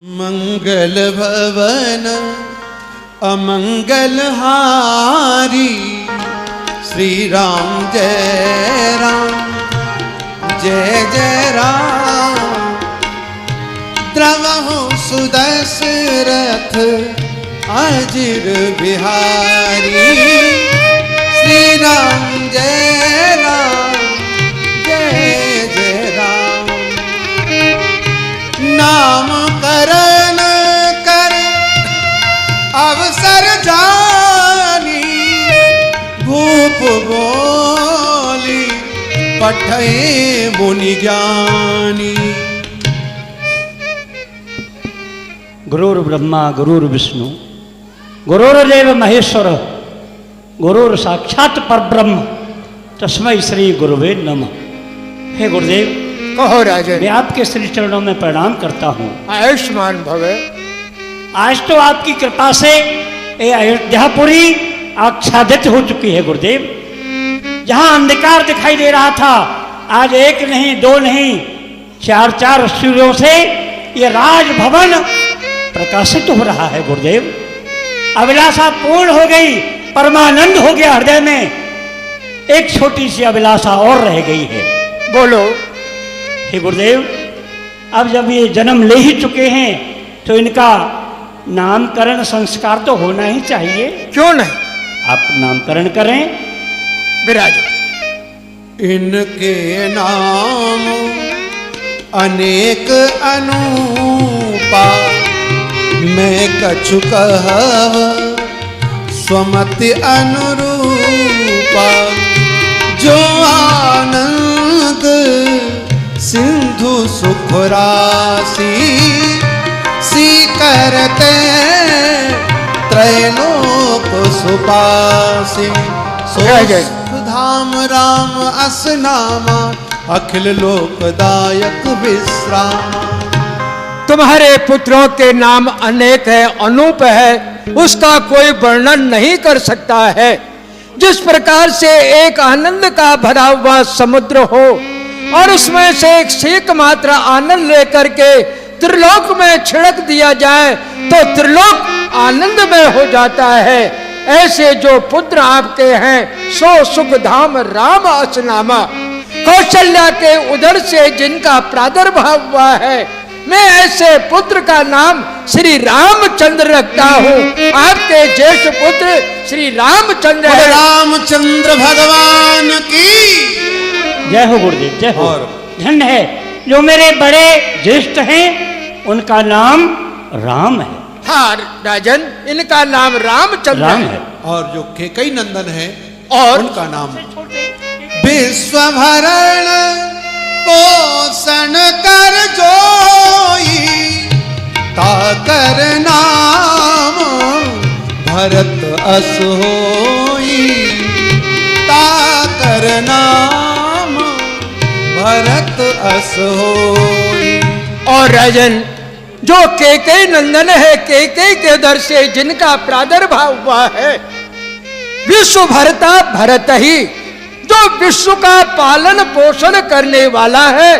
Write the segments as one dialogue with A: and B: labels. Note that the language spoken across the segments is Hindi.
A: मंगल भवन अमंगल हारी, श्री राम जय राम जय जय राम। द्रवहु सुदशरथ अजिर बिहारी, श्री राम जय राम जय जय राम। नाम करण कर अवसर जानी, भूप बोली पठे मुनि ज्ञानी।
B: गुरुर् ब्रह्मा गुरुर्विष्णु गुरुर्देव महेश्वर, गुरुर साक्षात परब्रह्म, तस्मै श्री गुरुवे नमः। हे गुरुदेव,
C: कहो राजन।
B: मैं आपके श्री चरणों में प्रणाम करता हूँ।
C: आयुष्मान भवे।
B: आज तो आपकी कृपा से ये अयोध्यापुरी आच्छादित हो चुकी है गुरुदेव। जहाँ अंधकार दिखाई दे रहा था, आज एक नहीं दो नहीं चार चार सूर्यों से ये राजभवन प्रकाशित हो रहा है गुरुदेव। अभिलाषा पूर्ण हो गई, परमानंद हो गया हृदय में। एक छोटी सी अभिलाषा और रह गई है।
C: बोलो।
B: हे गुरुदेव, अब जब ये जन्म ले ही चुके हैं तो इनका नामकरण संस्कार तो होना ही चाहिए।
C: क्यों नहीं?
B: आप नामकरण करें।
C: विराज।
A: इनके नाम अनेक अनूपा, मैं कछु कहव स्वमति अनुरूपा। जो आनंद सिंधु सुख राशि, सी करते त्रैलोक सुपासी। सो धाम राम अस नामा, अखिल लोकदायक विश्राम।
C: तुम्हारे पुत्रों के नाम अनेक है, अनूप है, उसका कोई वर्णन नहीं कर सकता है। जिस प्रकार से एक आनंद का भरा हुआ समुद्र हो और उसमें से एक सीख मात्र आनंद लेकर के त्रिलोक में छिड़क दिया जाए तो त्रिलोक आनंद में हो जाता है, ऐसे जो पुत्र आपके हैं सो सुख धाम राम असनामा। कौशल्या के उदर से जिनका प्रादुर्भाव हुआ है, मैं ऐसे पुत्र का नाम श्री रामचंद्र रखता हूँ। आपके ज्येष्ठ पुत्र श्री रामचंद्र है।
A: रामचंद्र भगवान की
B: जय हो गुरुदेव, जय हो।
A: और
B: धन्य है जो मेरे बड़े ज्येष्ठ हैं, उनका नाम राम है।
C: हाँ राजन, इनका नाम रामचंद्र
B: राम
C: है।
B: है।
A: और जो केकई नंदन है
C: और
A: उनका नाम विश्वभरण पोषण कर जोई, ताकर नाम भरत अस होई। ताकर नाम भरत अस होई।
C: और राजन, जो केकई नंदन है, केकई के दर से जिनका प्रादुर्भाव हुआ है, विश्व भरता भरत ही, जो विश्व का पालन पोषण करने वाला है,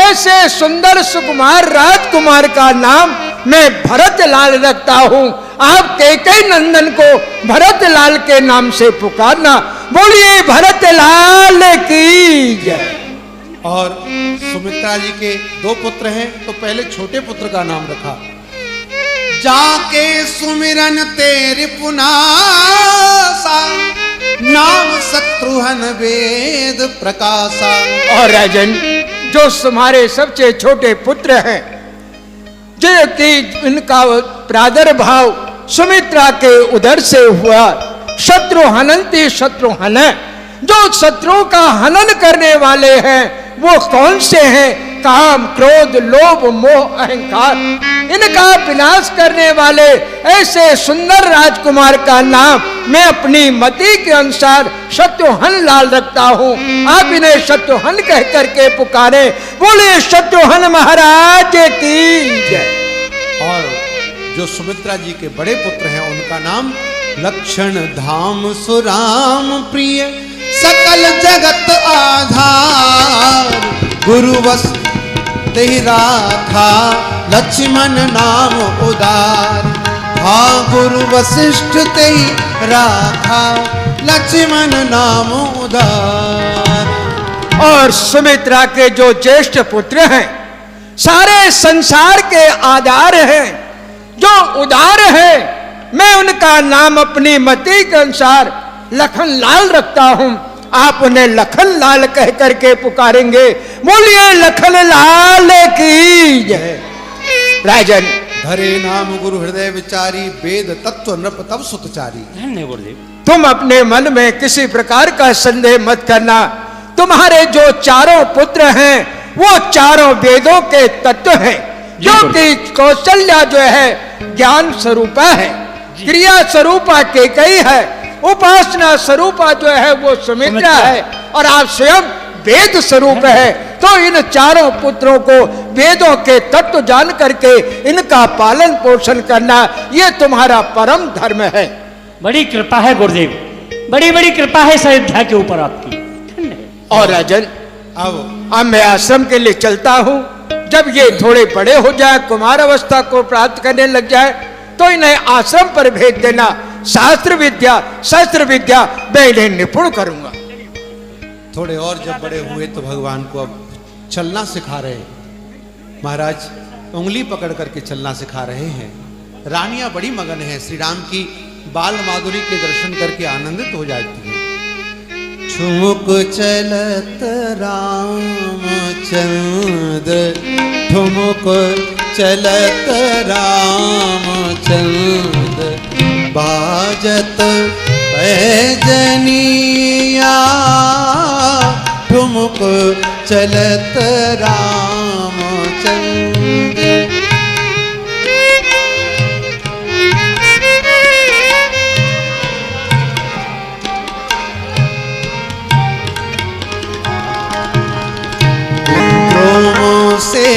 C: ऐसे सुंदर सुकुमार राजकुमार का नाम मैं भरत लाल रखता हूँ। आप केकई नंदन को भरत लाल के नाम से पुकारना। बोलिए भरत लाल की जय।
A: और सुमित्रा जी के दो पुत्र हैं, तो पहले छोटे पुत्र का नाम रखा, जाके सुमिरन तेरे पुनासा, नाम शत्रुघ्न वेद प्रकाशा।
C: और राजन, जो तुम्हारे सबसे छोटे पुत्र हैं, जो कि इनका प्रादुर्भाव सुमित्रा के उदर से हुआ, शत्रु हनन्ति शत्रु हन, जो शत्रु का हनन करने वाले हैं वो कौन से हैं? काम क्रोध लोभ मोह अहंकार, इनका विनाश करने वाले ऐसे सुंदर राजकुमार का नाम मैं अपनी मति के अनुसार शत्रुघ्न लाल रखता हूँ। आप इन्हें शत्रुघ्न कह करके पुकारे। बोले शत्रुघ्न महाराज की जय।
A: और जो सुमित्रा जी के बड़े पुत्र हैं उनका नाम लक्षण धाम सुराम प्रिय, सकल जगत आधार, गुरुवस तेहि राखा लक्ष्मण नाम उदार। हाँ गुरु वशिष्ठ तेहि राखा लक्ष्मण नाम उदार।
C: और सुमित्रा के जो ज्येष्ठ पुत्र हैं, सारे संसार के आधार हैं, जो उदार है, मैं उनका नाम अपनी मति के अनुसार लखन लाल रखता हूं। आप उन्हें लखन लाल कह करके पुकारेंगे। बोलिए लखन लाल की जय। राजन,
A: धरे नाम गुरु हृदय विचारी, वेद तत्व नृप तव सुतचारी।
B: धन्य गुरुदेव।
C: तुम अपने मन में किसी प्रकार का संदेह मत करना। तुम्हारे जो चारों पुत्र हैं वो चारों वेदों के तत्व हैं, क्योंकि कौशल्या जो है ज्ञान स्वरूपा है, क्रिया स्वरूपा केकई है, उपासना स्वरूपा जो है वो सुमित्रा है, और आप स्वयं वेद स्वरूप है। तो इन चारों पुत्रों को वेदों के तत्व जान करके इनका पालन पोषण करना ये तुम्हारा परम धर्म है।
B: बड़ी कृपा है गुरुदेव, बड़ी बड़ी कृपा है इस अयोध्या के ऊपर आपकी।
C: और राजन,
A: अब
C: मैं आश्रम के लिए चलता हूँ। जब ये थोड़े बड़े हो जाए, कुमार अवस्था को प्राप्त करने लग जाए, तो इन्हें आश्रम पर भेज देना। शास्त्र विद्या, शस्त्र विद्या मैं इन्हें निपुण करूंगा।
A: थोड़े और जब बड़े हुए तो भगवान को अब चलना सिखा रहे हैं। महाराज उंगली पकड़ करके चलना सिखा रहे हैं। रानियां बड़ी मगन हैं, श्री राम की बाल माधुरी के दर्शन करके आनंदित हो जाती हैं। ठुमुक चलत रामचंद्र, ठुमुक चलत रामचंद्र, बाजत पैजनिया, ठुमुक चलत रामचंद्र। से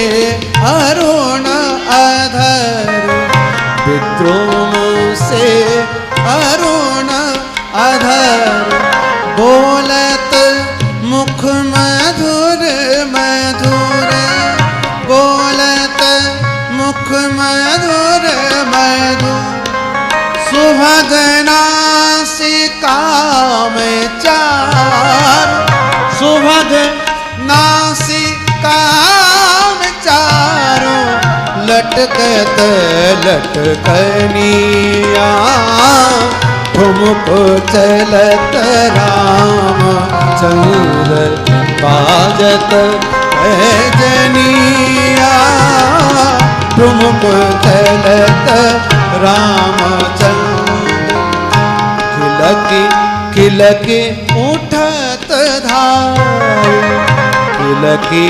A: अरुण अधर, विद्रोम से अरुण अधर, बोलत मुख मधुर मधुर, बोलत मुख मधुर मधुर, सुभग नासिका में चार, सुभग नासिका में चारों, लटकत लटकनिया, ठुमुक चलत रामचंद्र, बाजत पैजनिया, ठुमुक चलत रामचंद्र। खिलकी खिलकी उठत धार, खिलकी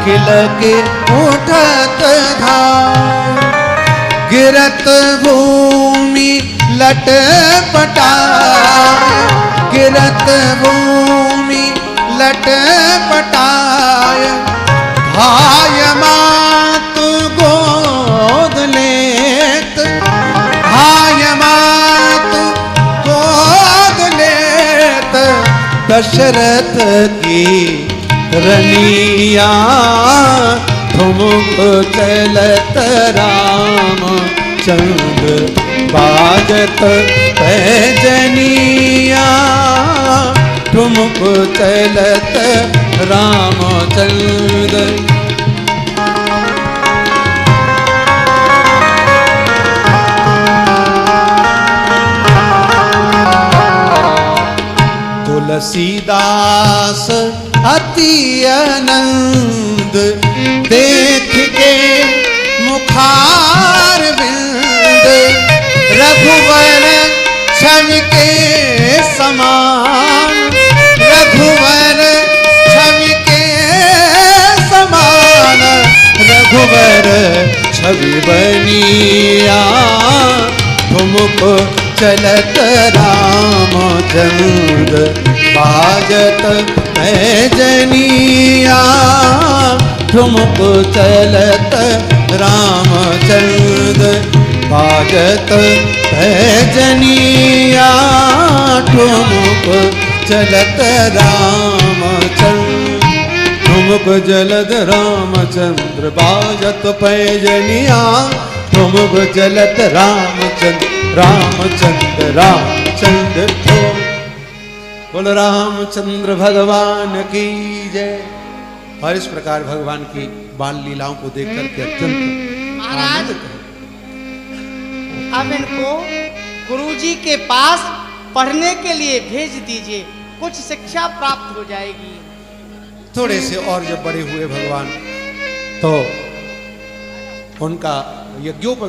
A: खिलकी उठत धार, गिरत भूमि लटपटाय, गिरत भूमि लटपटाय, भाय मातु गोद लेत, भाय मातु गोद लेत, दशरथ की रनिया, ठुमुक चलत रामचंद्र, बाजत पैजनिया, ठुमुक चलत रामचंद्र। तुलसीदास अति आनंद, देख के मुखार बिंद, रघुवर छवि के समान, रघुवर छवि के समान, रघुवर छवि बनिया, ठुमुक चलत रामचंद्र, बाजत पैजनिया, ठुमुक चलत रामचंद्र, बाजत पैजनिया, ठुमुक चलत रामचंद्र, ठुमक जलद रामचंद्र बाजत पैजनिया, ठुमक जलद रामचंद्र रामचंद्र रामचंद्र ठुम। बोल रामचंद्र भगवान की जय। और इस प्रकार भगवान की बाल लीलाओं को देख करके अत्यंत
D: महाराज, अब इनको गुरुजी के पास पढ़ने के लिए भेज दीजिए, कुछ शिक्षा प्राप्त हो जाएगी।
A: थोड़े से और जब बड़े हुए भगवान तो उनका यज्ञों पर